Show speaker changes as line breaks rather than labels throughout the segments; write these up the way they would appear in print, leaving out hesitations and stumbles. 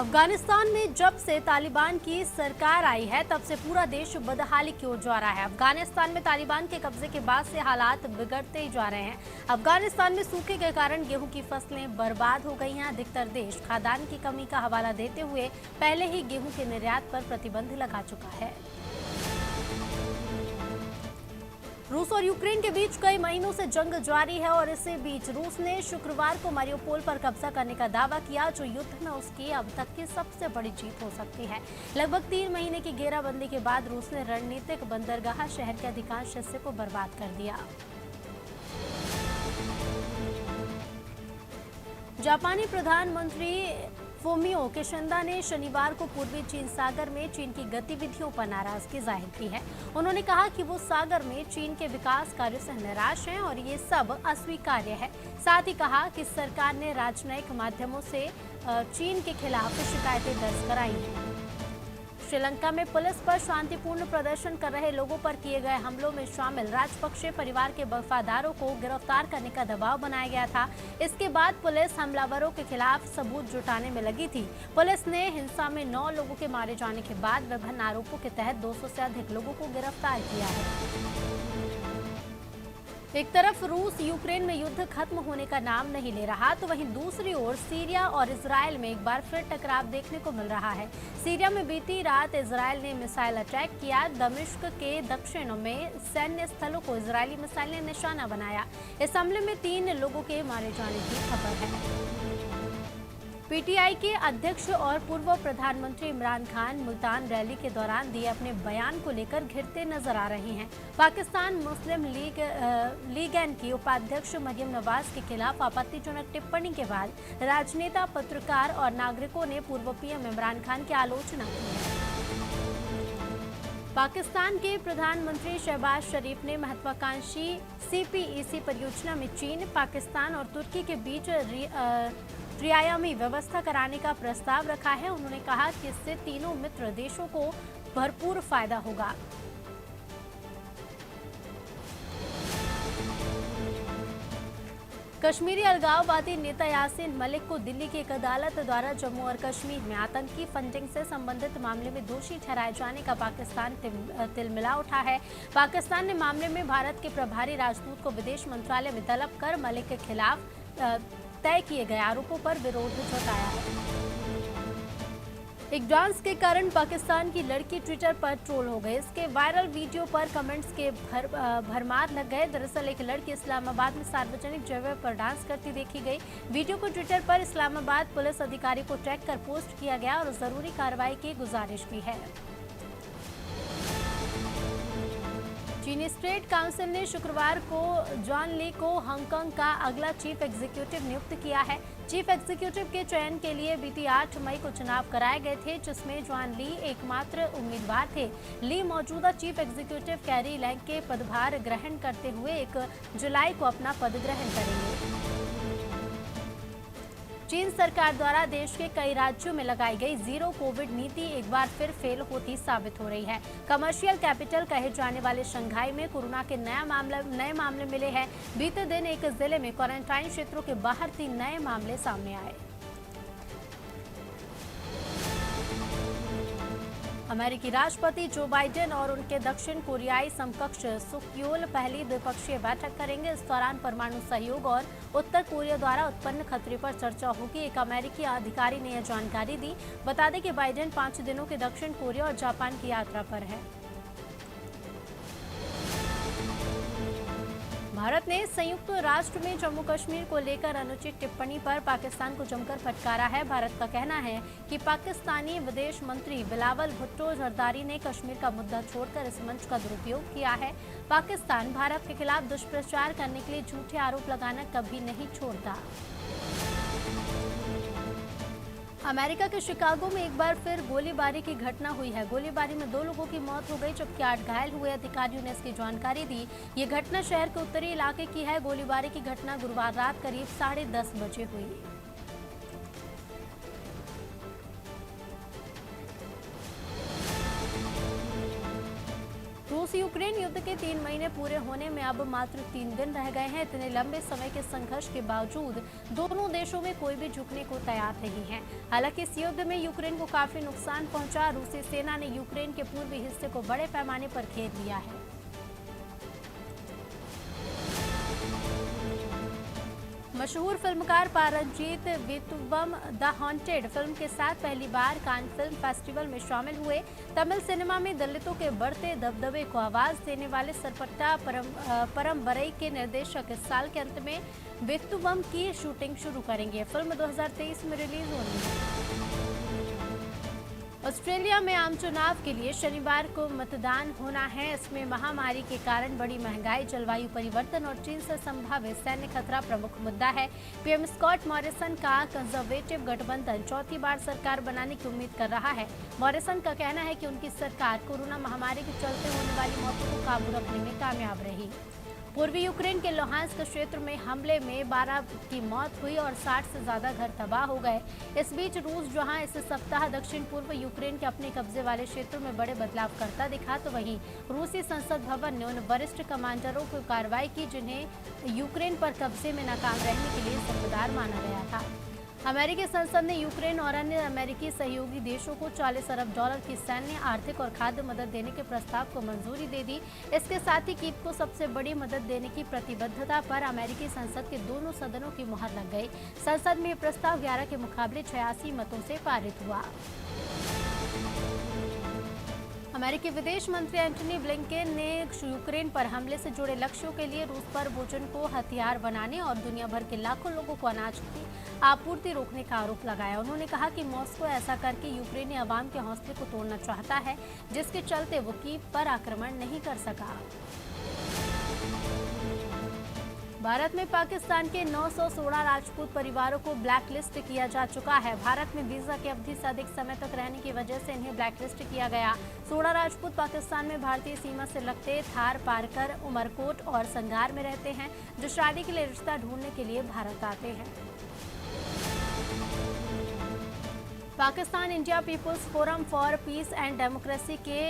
अफगानिस्तान में जब से तालिबान की सरकार आई है तब से पूरा देश बदहाली की ओर जा रहा है। अफगानिस्तान में तालिबान के कब्जे के बाद से हालात बिगड़ते ही जा रहे हैं। अफगानिस्तान में सूखे के कारण गेहूं की फसलें बर्बाद हो गई हैं। अधिकतर देश खाद्यान्न की कमी का हवाला देते हुए पहले ही गेहूं के निर्यात पर प्रतिबंध लगा चुका है। रूस और यूक्रेन के बीच कई महीनों से जंग जारी है और इसी बीच रूस ने शुक्रवार को मारियोपोल पर कब्जा करने का दावा किया, जो युद्ध में उसकी अब तक की सबसे बड़ी जीत हो सकती है। लगभग 3 महीने की घेराबंदी के बाद रूस ने रणनीतिक बंदरगाह शहर के अधिकांश हिस्से को बर्बाद कर दिया। जापानी प्रधानमंत्री फूमियो किशिदा ने शनिवार को पूर्वी चीन सागर में चीन की गतिविधियों पर नाराजगी जाहिर की है। उन्होंने कहा कि वो सागर में चीन के विकास कार्यों से निराश हैं और ये सब अस्वीकार्य है। साथ ही कहा कि सरकार ने राजनयिक माध्यमों से चीन के खिलाफ शिकायतें दर्ज कराई हैं। श्रीलंका में पुलिस पर शांतिपूर्ण प्रदर्शन कर रहे लोगों पर किए गए हमलों में शामिल राजपक्षे परिवार के वफादारों को गिरफ्तार करने का दबाव बनाया गया था। इसके बाद पुलिस हमलावरों के खिलाफ सबूत जुटाने में लगी थी। पुलिस ने हिंसा में 9 लोगों के मारे जाने के बाद विभिन्न आरोपों के तहत 200 से अधिक लोगों को गिरफ्तार किया है। एक तरफ रूस यूक्रेन में युद्ध खत्म होने का नाम नहीं ले रहा, तो वहीं दूसरी ओर सीरिया और इजरायल में एक बार फिर टकराव देखने को मिल रहा है। सीरिया में बीती रात इजरायल ने मिसाइल अटैक किया। दमिश्क के दक्षिण में सैन्य स्थलों को इजरायली मिसाइल ने निशाना बनाया। इस हमले में 3 लोगों के मारे जाने की खबर है। पीटीआई के अध्यक्ष और पूर्व प्रधानमंत्री इमरान खान मुल्तान रैली के दौरान दिए अपने बयान को लेकर घिरते नजर आ रहे हैं। पाकिस्तान मुस्लिम लीग एन की उपाध्यक्ष मरियम नवाज के खिलाफ आपत्तिजनक टिप्पणी के बाद राजनेता, पत्रकार और नागरिकों ने पूर्व पीएम इमरान खान की आलोचना की है। पाकिस्तान के प्रधानमंत्री शहबाज शरीफ ने महत्वाकांक्षी सीपीईसी परियोजना में चीन, पाकिस्तान और तुर्की के बीच त्रिआयामी व्यवस्था कराने का प्रस्ताव रखा है। उन्होंने कहा कि इससे तीनों मित्र देशों को भरपूर फायदा होगा। कश्मीरी अलगाववादी नेता यासीन मलिक को दिल्ली की एक अदालत द्वारा जम्मू और कश्मीर में आतंकी फंडिंग से संबंधित मामले में दोषी ठहराए जाने का पाकिस्तान तिलमिला उठा है। पाकिस्तान ने मामले में भारत के प्रभारी राजदूत को विदेश मंत्रालय में तलब कर मलिक के खिलाफ तय किए गए आरोपों पर विरोध जताया है। एक डांस के कारण पाकिस्तान की लड़की ट्विटर पर ट्रोल हो गई। इसके वायरल वीडियो पर कमेंट्स के भरमार लग गए। दरअसल एक लड़की इस्लामाबाद में सार्वजनिक जगह पर डांस करती देखी गई। वीडियो को ट्विटर पर इस्लामाबाद पुलिस अधिकारी को टैग कर पोस्ट किया गया और जरूरी कार्रवाई की गुजारिश की है। चीनी स्टेट काउंसिल ने शुक्रवार को जॉन ली को हांगकांग का अगला चीफ एग्जीक्यूटिव नियुक्त किया है। चीफ एग्जीक्यूटिव के चयन के लिए बीती 8 मई को चुनाव कराए गए थे, जिसमें जॉन ली एकमात्र उम्मीदवार थे। ली मौजूदा चीफ एग्जीक्यूटिव कैरी लैंग के पदभार ग्रहण करते हुए 1 जुलाई को अपना पद ग्रहण करेंगे। चीन सरकार द्वारा देश के कई राज्यों में लगाई गई जीरो कोविड नीति एक बार फिर फेल होती साबित हो रही है। कमर्शियल कैपिटल कहे जाने वाले शंघाई में कोरोना के नए मामले मिले हैं। बीते दिन एक जिले में क्वारंटाइन क्षेत्रों के बाहर 3 नए मामले सामने आए। अमेरिकी राष्ट्रपति जो बाइडेन और उनके दक्षिण कोरियाई समकक्ष सुक योल पहली द्विपक्षीय बैठक करेंगे। इस दौरान परमाणु सहयोग और उत्तर कोरिया द्वारा उत्पन्न खतरे पर चर्चा होगी। एक अमेरिकी अधिकारी ने यह जानकारी दी। बता दें कि बाइडेन 5 दिनों के दक्षिण कोरिया और जापान की यात्रा पर है। भारत ने संयुक्त राष्ट्र में जम्मू कश्मीर को लेकर अनुचित टिप्पणी पर पाकिस्तान को जमकर फटकारा है। भारत का कहना है कि पाकिस्तानी विदेश मंत्री बिलावल भुट्टो जरदारी ने कश्मीर का मुद्दा छोड़कर इस मंच का दुरुपयोग किया है। पाकिस्तान भारत के खिलाफ दुष्प्रचार करने के लिए झूठे आरोप लगाना कभी नहीं छोड़ता। अमेरिका के शिकागो में एक बार फिर गोलीबारी की घटना हुई है। गोलीबारी में 2 लोगों की मौत हो गई, जबकि 8 घायल हुए। अधिकारियों ने इसकी जानकारी दी। ये घटना शहर के उत्तरी इलाके की है। गोलीबारी की घटना गुरुवार रात करीब 10:30 बजे हुई। रूस रूस यूक्रेन युद्ध के 3 महीने पूरे होने में अब मात्र 3 दिन रह गए हैं। इतने लंबे समय के संघर्ष के बावजूद दोनों देशों में कोई भी झुकने को तैयार नहीं है। हालांकि इस युद्ध में यूक्रेन को काफी नुकसान पहुंचा। रूसी सेना ने यूक्रेन के पूर्वी हिस्से को बड़े पैमाने पर घेर लिया है। मशहूर फिल्मकार पारंजीत वितुवम द हॉन्टेड फिल्म के साथ पहली बार कान फिल्म फेस्टिवल में शामिल हुए। तमिल सिनेमा में दलितों के बढ़ते दबदबे को आवाज देने वाले सरपट्टा परम्बरई के निर्देशक इस साल के अंत में वितुवम की शूटिंग शुरू करेंगे। फिल्म 2023 में रिलीज होनी है। ऑस्ट्रेलिया में आम चुनाव के लिए शनिवार को मतदान होना है। इसमें महामारी के कारण बड़ी महंगाई, जलवायु परिवर्तन और चीन से संभावित सैन्य खतरा प्रमुख मुद्दा है। पीएम स्कॉट मॉरिसन का कंजर्वेटिव गठबंधन चौथी बार सरकार बनाने की उम्मीद कर रहा है। मॉरिसन का कहना है कि उनकी सरकार कोरोना महामारी के चलते होने वाली मौतों को काबू रखने में कामयाब रही। पूर्वी यूक्रेन के लुहांस्क क्षेत्र में हमले में 12 की मौत हुई और 60 से ज्यादा घर तबाह हो गए। इस बीच रूस जहां इस सप्ताह दक्षिण पूर्व यूक्रेन के अपने कब्जे वाले क्षेत्रों में बड़े बदलाव करता दिखा, तो वहीं रूसी संसद भवन ने उन वरिष्ठ कमांडरों को कार्रवाई की जिन्हें यूक्रेन पर कब्जे में नाकाम रहने के लिए जिम्मेदार माना गया था। अमेरिकी संसद ने यूक्रेन और अन्य अमेरिकी सहयोगी देशों को $40 अरब की सैन्य, आर्थिक और खाद्य मदद देने के प्रस्ताव को मंजूरी दे दी। इसके साथ ही कीव को सबसे बड़ी मदद देने की प्रतिबद्धता पर अमेरिकी संसद के दोनों सदनों की मुहर लग गई। संसद में यह प्रस्ताव 11 के मुकाबले 86 मतों से पारित हुआ। अमेरिकी विदेश मंत्री एंटनी ब्लिंकेन ने यूक्रेन पर हमले से जुड़े लक्ष्यों के लिए रूस पर भोजन को हथियार बनाने और दुनिया भर के लाखों लोगों को अनाज की आपूर्ति रोकने का आरोप लगाया। उन्होंने कहा कि मॉस्को ऐसा करके यूक्रेनी अवाम के हौसले को तोड़ना चाहता है, जिसके चलते वो कीव पर आक्रमण नहीं कर सका। भारत में पाकिस्तान के 916 राजपूत परिवारों को ब्लैकलिस्ट किया जा चुका है। भारत में वीजा की अवधि से अधिक समय तक रहने की वजह से इन्हें ब्लैकलिस्ट किया गया। 16 राजपूत पाकिस्तान में भारतीय सीमा से लगते थार पारकर, उमरकोट और संगार में रहते हैं, जो शादी के लिए रिश्ता ढूंढने के लिए भारत आते हैं। Pakistan India People's Forum for Peace and Democracy के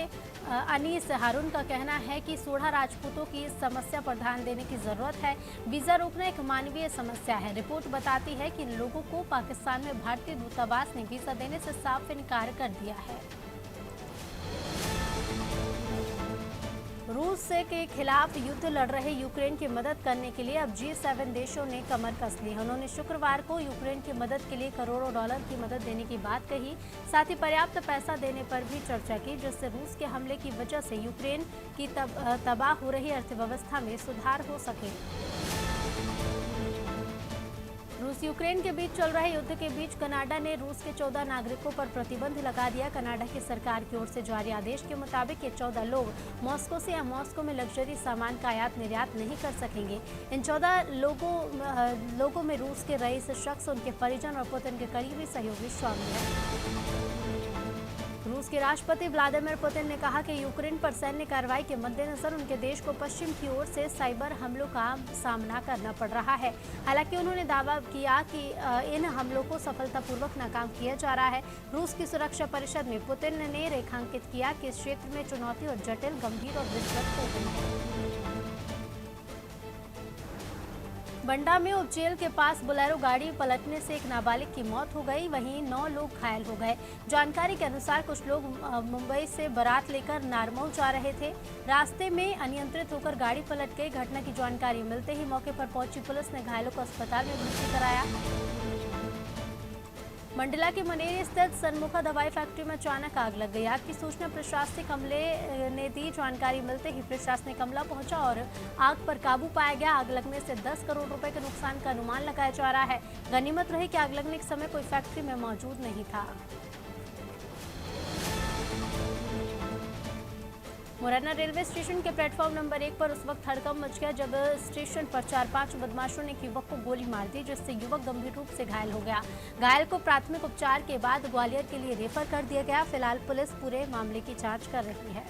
अनीस हारून का कहना है कि 16 राजपूतों की इस समस्या पर ध्यान देने की जरूरत है। वीजा रोकना एक मानवीय समस्या है। रिपोर्ट बताती है कि इन लोगों को पाकिस्तान में भारतीय दूतावास ने वीजा देने से साफ इनकार कर दिया है। रूस के खिलाफ युद्ध लड़ रहे यूक्रेन की मदद करने के लिए अब G7 देशों ने कमर कस ली है। उन्होंने शुक्रवार को यूक्रेन की मदद के लिए करोड़ों डॉलर की मदद देने की बात कही। साथ ही पर्याप्त पैसा देने पर भी चर्चा की, जिससे रूस के हमले की वजह से यूक्रेन की तबाह हो रही अर्थव्यवस्था में सुधार हो सके। रूस यूक्रेन के बीच चल रहे युद्ध के बीच कनाडा ने रूस के 14 नागरिकों पर प्रतिबंध लगा दिया। कनाडा की सरकार की ओर से जारी आदेश के मुताबिक ये 14 लोग मॉस्को से या मॉस्को में लग्जरी सामान का आयात निर्यात नहीं कर सकेंगे। इन 14 लोगों में रूस के रईस शख्स, उनके परिजन और पुतिन के करीबी सहयोगी शामिल हैं। रूस के राष्ट्रपति व्लादिमीर पुतिन ने कहा कि यूक्रेन पर सैन्य कार्रवाई के मद्देनजर उनके देश को पश्चिम की ओर से साइबर हमलों का सामना करना पड़ रहा है। हालांकि उन्होंने दावा किया कि इन हमलों को सफलतापूर्वक नाकाम किया जा रहा है। रूस की सुरक्षा परिषद में पुतिन ने रेखांकित किया कि इस क्षेत्र में चुनौती और जटिल, गंभीर और विस्तृत हो गई है। बंडा में उपजेल के पास बोलेरो गाड़ी पलटने से एक नाबालिग की मौत हो गई, वहीं 9 लोग घायल हो गए। जानकारी के अनुसार कुछ लोग मुंबई से बारात लेकर नारमऊ जा रहे थे। रास्ते में अनियंत्रित होकर गाड़ी पलट गई। घटना की जानकारी मिलते ही मौके पर पहुंची पुलिस ने घायलों को अस्पताल में भर्ती कराया। मंडला के मनेरी स्थित सनमुखा दवाई फैक्ट्री में अचानक आग लग गई। आग की सूचना प्रशासनिक अमले ने दी। जानकारी मिलते ही प्रशासनिक अमला पहुंचा और आग पर काबू पाया गया। आग लगने से 10 करोड़ रुपए के नुकसान का अनुमान लगाया जा रहा है। गनीमत रही कि आग लगने के समय कोई फैक्ट्री में मौजूद नहीं था। मुरैना रेलवे स्टेशन के प्लेटफॉर्म नंबर 1 पर उस वक्त हड़कंप मच गया जब स्टेशन पर 4-5 बदमाशों ने एक युवक को गोली मार दी, जिससे युवक गंभीर रूप से घायल हो गया। घायल को प्राथमिक उपचार के बाद ग्वालियर के लिए रेफर कर दिया गया। फिलहाल पुलिस पूरे मामले की जांच कर रही है।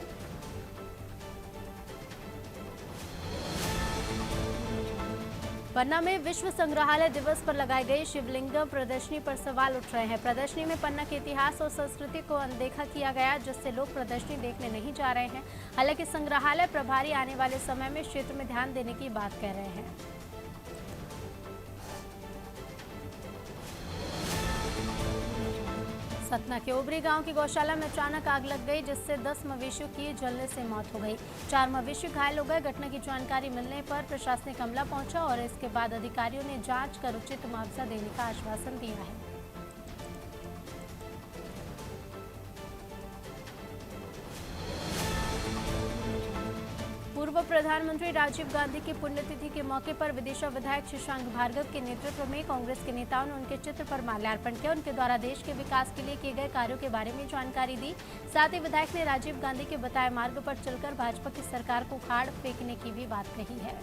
पन्ना में विश्व संग्रहालय दिवस पर लगाई गई शिवलिंगम प्रदर्शनी पर सवाल उठ रहे हैं। प्रदर्शनी में पन्ना के इतिहास और संस्कृति को अनदेखा किया गया, जिससे लोग प्रदर्शनी देखने नहीं जा रहे हैं। हालांकि संग्रहालय प्रभारी आने वाले समय में क्षेत्र में ध्यान देने की बात कह रहे हैं। सतना के ओबरी गांव की गौशाला में अचानक आग लग गई, जिससे 10 मवेशियों की जलने से मौत हो गई। 4 मवेशी घायल हो गए। घटना की जानकारी मिलने पर प्रशासनिक अमला पहुंचा और इसके बाद अधिकारियों ने जांच कर उचित मुआवजा देने का आश्वासन दिया है। पूर्व प्रधानमंत्री राजीव गांधी की पुण्यतिथि के मौके पर विदिशा विधायक शशांक भार्गव के नेतृत्व में कांग्रेस के नेताओं ने उनके चित्र पर माल्यार्पण किया। उनके द्वारा देश के विकास के लिए किए गए कार्यों के बारे में जानकारी दी। साथ ही विधायक ने राजीव गांधी के बताए मार्ग पर चलकर भाजपा की सरकार को उखाड़ फेंकने की भी बात कही है।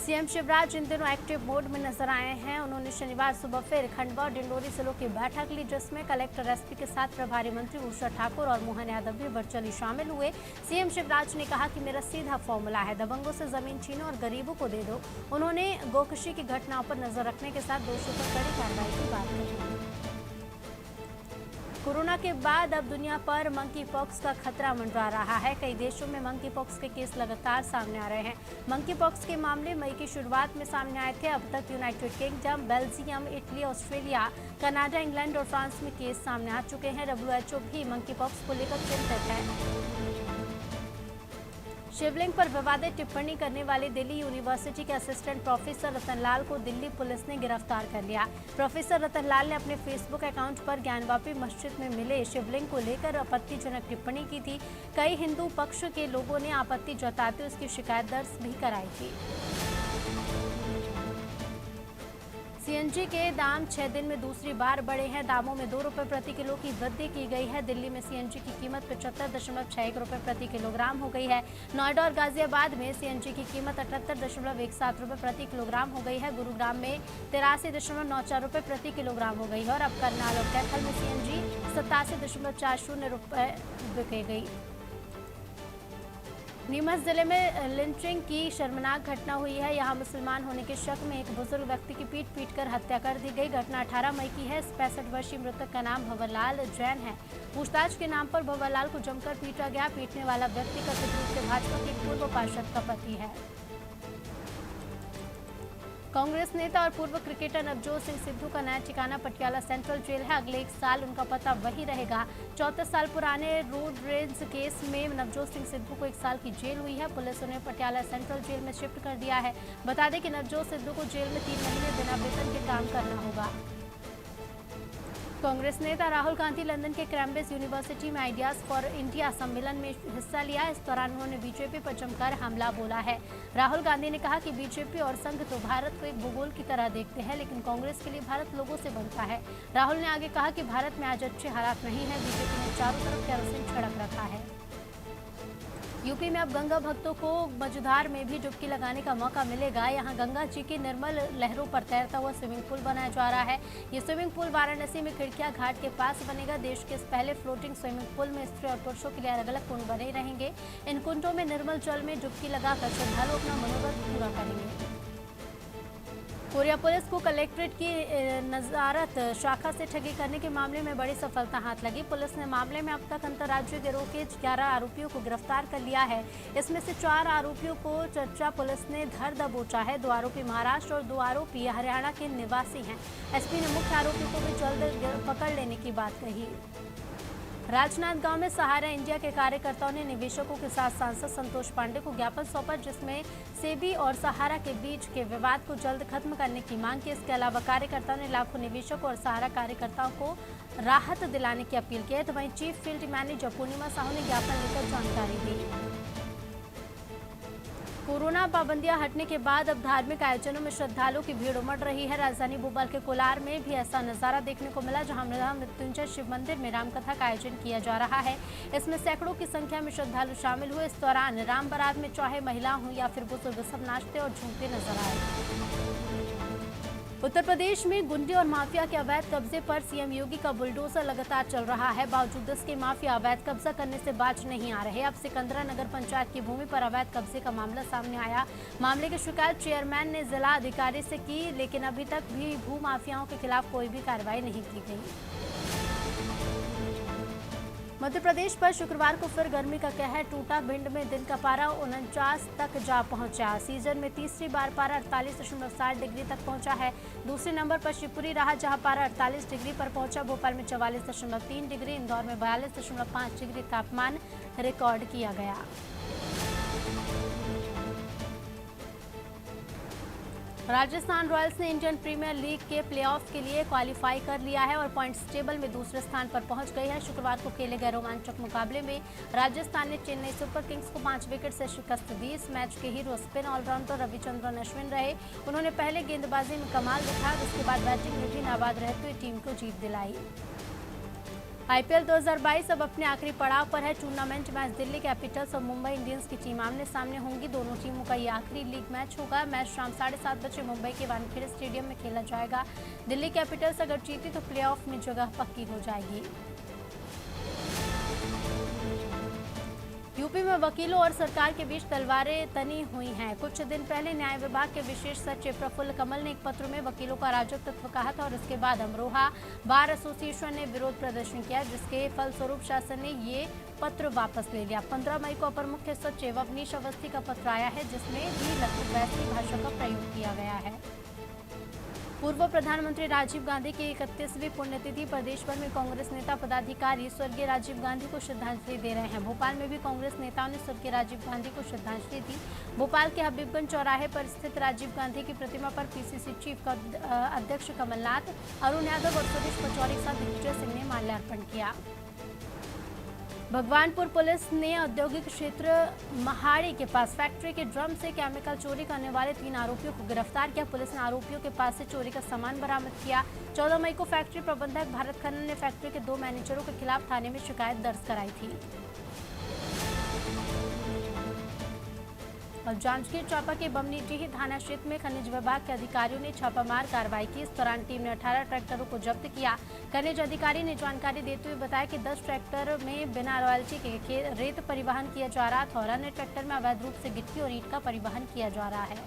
सीएम शिवराज इन दिनों एक्टिव मोड में नजर आए हैं। उन्होंने शनिवार सुबह फिर खंडवा और डिंडोरी जिलों की बैठक ली, जिसमें कलेक्टर एसपी के साथ प्रभारी मंत्री उषा ठाकुर और मोहन यादव भी वर्चुअली शामिल हुए। सीएम शिवराज ने कहा कि मेरा सीधा फॉर्मूला है, दबंगों से जमीन छीनो और गरीबों को दे दो। उन्होंने गोकशी की घटनाओं पर नजर रखने के साथ दोषियों पर कड़ी कार्रवाई की बात कही। कोरोना के बाद अब दुनिया पर मंकी पॉक्स का खतरा मंडरा रहा है। कई देशों में मंकी पॉक्स के केस लगातार सामने आ रहे हैं। मंकी पॉक्स के मामले मई की शुरुआत में सामने आए थे। अब तक United kingdom, Belgium, Italy, Australia, Canada, England और फ्रांस में केस सामने आ चुके हैं। WHO भी मंकी पॉक्स को लेकर चिंतित है। शिवलिंग पर विवादित टिप्पणी करने वाले दिल्ली यूनिवर्सिटी के असिस्टेंट प्रोफेसर रतनलाल को दिल्ली पुलिस ने गिरफ्तार कर लिया। प्रोफेसर रतनलाल ने अपने फेसबुक अकाउंट पर ज्ञानवापी मस्जिद में मिले शिवलिंग को लेकर आपत्तिजनक टिप्पणी की थी। कई हिंदू पक्ष के लोगों ने आपत्ति जताते उसकी शिकायत दर्ज भी कराई थी। सीएनजी के दाम 6 दिन में दूसरी बार बढ़े हैं। दामों में 2 रुपये प्रति किलो की वृद्धि की गई है। दिल्ली में सीएनजी की कीमत 75.61 रुपये प्रति किलोग्राम हो गई है। नोएडा और गाजियाबाद में सीएनजी की कीमत 78.17 रुपये प्रति किलोग्राम हो गई है। गुरुग्राम में 83.94 रुपये प्रति किलोग्राम हो गई है और अब करनाल और कैथल में सीएनजी 87.40 रुपये बिके गई। नीमच जिले में लिंचिंग की शर्मनाक घटना हुई है। यहां मुसलमान होने के शक में एक बुजुर्ग व्यक्ति की पीट कर हत्या कर दी गई। घटना 18 मई की है। 65 वर्षीय मृतक का नाम भंवरलाल जैन है। पूछताछ के नाम पर भंवरलाल को जमकर पीटा गया। पीटने वाला व्यक्ति कथित रूप से भाजपा के पूर्व पार्षद का पति है। कांग्रेस नेता और पूर्व क्रिकेटर नवजोत सिंह सिद्धू का नया ठिकाना पटियाला सेंट्रल जेल है। अगले 1 साल उनका पता वही रहेगा। 34 साल पुराने रोड रेज केस में नवजोत सिंह सिद्धू को 1 साल की जेल हुई है। पुलिस उन्हें पटियाला सेंट्रल जेल में शिफ्ट कर दिया है। बता दें कि नवजोत सिद्धू को जेल में 3 महीने बिना वेतन के काम करना होगा। कांग्रेस नेता राहुल गांधी लंदन के कैम्ब्रिज यूनिवर्सिटी में आइडियाज फॉर इंडिया सम्मेलन में हिस्सा लिया। इस दौरान उन्होंने बीजेपी पर जमकर हमला बोला है। राहुल गांधी ने कहा कि बीजेपी और संघ तो भारत को एक भूगोल की तरह देखते हैं, लेकिन कांग्रेस के लिए भारत लोगों से बनता है। राहुल ने आगे कहा कि भारत में आज अच्छे हालात नहीं है। बीजेपी ने चारों तरफ केरोसिन छिड़क रखा है। यूपी में अब गंगा भक्तों को मझधार में भी डुबकी लगाने का मौका मिलेगा। यहाँ गंगा जी की निर्मल लहरों पर तैरता हुआ स्विमिंग पूल बनाया जा रहा है। ये स्विमिंग पूल वाराणसी में खिड़किया घाट के पास बनेगा। देश के इस पहले फ्लोटिंग स्विमिंग पूल में स्त्री और पुरुषों के लिए अलग अलग कुंड बने रहेंगे। इन कुंडों में निर्मल जल में डुबकी लगाकर श्रद्धालु अपना मनोरथ पूरा करेंगे। कोरिया पुलिस को कलेक्ट्रेट की नजारत शाखा से ठगी करने के मामले में बड़ी सफलता हाथ लगी। पुलिस ने मामले में अब तक अंतर्राज्यीय गिरोह के 11 आरोपियों को गिरफ्तार कर लिया है। इसमें से 4 आरोपियों को चर्चा पुलिस ने धर दबोचा है। 2 आरोपी महाराष्ट्र और 2 आरोपी हरियाणा के निवासी हैं। एसपी ने मुख्य आरोपी को भी जल्द पकड़ लेने की बात कही। राजनांदगांव में सहारा इंडिया के कार्यकर्ताओं ने निवेशकों के साथ सांसद संतोष पांडे को ज्ञापन सौंपा, जिसमें सेबी और सहारा के बीच के विवाद को जल्द खत्म करने की मांग की। इसके अलावा कार्यकर्ताओं ने लाखों निवेशकों और सहारा कार्यकर्ताओं को राहत दिलाने की अपील की है। तो वहीं चीफ फील्ड मैनेजर पूर्णिमा साहू ने ज्ञापन लेकर जानकारी दी। कोरोना पाबंदियां हटने के बाद अब धार्मिक आयोजनों में श्रद्धालुओं की भीड़ उमड़ रही है। राजधानी भोपाल के कोलार में भी ऐसा नजारा देखने को मिला, जहां मृत्युंजय शिव मंदिर में रामकथा का आयोजन किया जा रहा है। इसमें सैकड़ों की संख्या में श्रद्धालु शामिल हुए। इस दौरान राम बारात में चाहे महिला हो या फिर बुजुर्ग, सब नाचते और झूमते नजर आए। उत्तर प्रदेश में गुंडे और माफिया के अवैध कब्जे पर सीएम योगी का बुलडोजर लगातार चल रहा है। बावजूद इसके माफिया अवैध कब्जा करने से बाज नहीं आ रहे। अब सिकंदरा नगर पंचायत की भूमि पर अवैध कब्जे का मामला सामने आया। मामले की शिकायत चेयरमैन ने जिला अधिकारी से की, लेकिन अभी तक भी भू माफियाओं के खिलाफ कोई भी कार्रवाई नहीं की गई। मध्य प्रदेश पर शुक्रवार को फिर गर्मी का कहर टूटा। भिंड में दिन का पारा 49 तक जा पहुंचा। सीजन में तीसरी बार पारा 48.7 डिग्री तक पहुंचा है। दूसरे नंबर पर शिवपुरी रहा, जहां पारा 48 डिग्री पर पहुंचा। भोपाल में 44.3 डिग्री, इंदौर में 42.5 डिग्री तापमान रिकॉर्ड किया गया। राजस्थान रॉयल्स ने इंडियन प्रीमियर लीग के प्लेऑफ के लिए क्वालिफाई कर लिया है और पॉइंट्स टेबल में दूसरे स्थान पर पहुंच गई है। शुक्रवार को खेले गए रोमांचक मुकाबले में राजस्थान ने चेन्नई सुपर किंग्स को 5 विकेट से शिकस्त दी। इस मैच के hero spin allrounder Ravichandran Ashwin रहे। उन्होंने पहले गेंदबाजी में कमाल दिखाया, उसके बाद बैटिंग में भी नाबाद रहते हुए टीम को जीत दिलाई। आईपीएल 2022 अब अपने आखिरी पड़ाव पर है। टूर्नामेंट मैच दिल्ली कैपिटल्स और मुंबई इंडियंस की टीम आमने सामने होंगी। दोनों टीमों का ये आखिरी लीग मैच होगा। मैच शाम 7:30 बजे मुंबई के वानखेड़े स्टेडियम में खेला जाएगा। दिल्ली कैपिटल्स अगर जीती तो प्लेऑफ में जगह पक्की हो जाएगी। यूपी में वकीलों और सरकार के बीच तलवारें तनी हुई हैं। कुछ दिन पहले न्याय विभाग के विशेष सचिव प्रफुल्ल कमल ने एक पत्र में वकीलों का अराजकत्व कहा था और इसके बाद अमरोहा बार एसोसिएशन ने विरोध प्रदर्शन किया, जिसके फलस्वरूप शासन ने ये पत्र वापस ले लिया। 15 मई को अपर मुख्य सचिव अवनीश अवस्थी का पत्र आया है, जिसमें भी लगभग वैसी भाषा का प्रयोग किया गया है। पूर्व प्रधानमंत्री राजीव गांधी की 31वीं पुण्यतिथि पर देश भर में कांग्रेस नेता पदाधिकारी स्वर्गीय राजीव गांधी को श्रद्धांजलि दे रहे हैं। भोपाल में भी कांग्रेस नेताओं ने स्वर्गीय राजीव गांधी को श्रद्धांजलि दी। भोपाल के हबीबगंज चौराहे पर स्थित राजीव गांधी की प्रतिमा पर पीसीसी चीफ का अध्यक्ष कमलनाथ, अरुण यादव और सुरेश पचौरी के साथ दिग्विजय सिंह ने माल्यार्पण किया। भगवानपुर पुलिस ने औद्योगिक क्षेत्र महाड़ी के पास फैक्ट्री के ड्रम से केमिकल चोरी करने वाले 3 आरोपियों को गिरफ्तार किया। पुलिस ने आरोपियों के पास से चोरी का सामान बरामद किया। 14 मई को फैक्ट्री प्रबंधक भारत खन्ना ने फैक्ट्री के 2 मैनेजरों के खिलाफ थाने में शिकायत दर्ज कराई थी। और जांजगीर चांपा के बमनीडीह थाना क्षेत्र में खनिज विभाग के अधिकारियों ने छापामार कार्रवाई की। इस दौरान टीम ने 18 ट्रैक्टरों को जब्त किया। खनिज अधिकारी ने जानकारी देते हुए बताया कि 10 ट्रैक्टर में बिना रॉयल्टी के रेत परिवहन किया जा रहा था और अन्य ट्रैक्टर में अवैध रूप से गिट्टी और ईंट का परिवहन किया जा रहा है।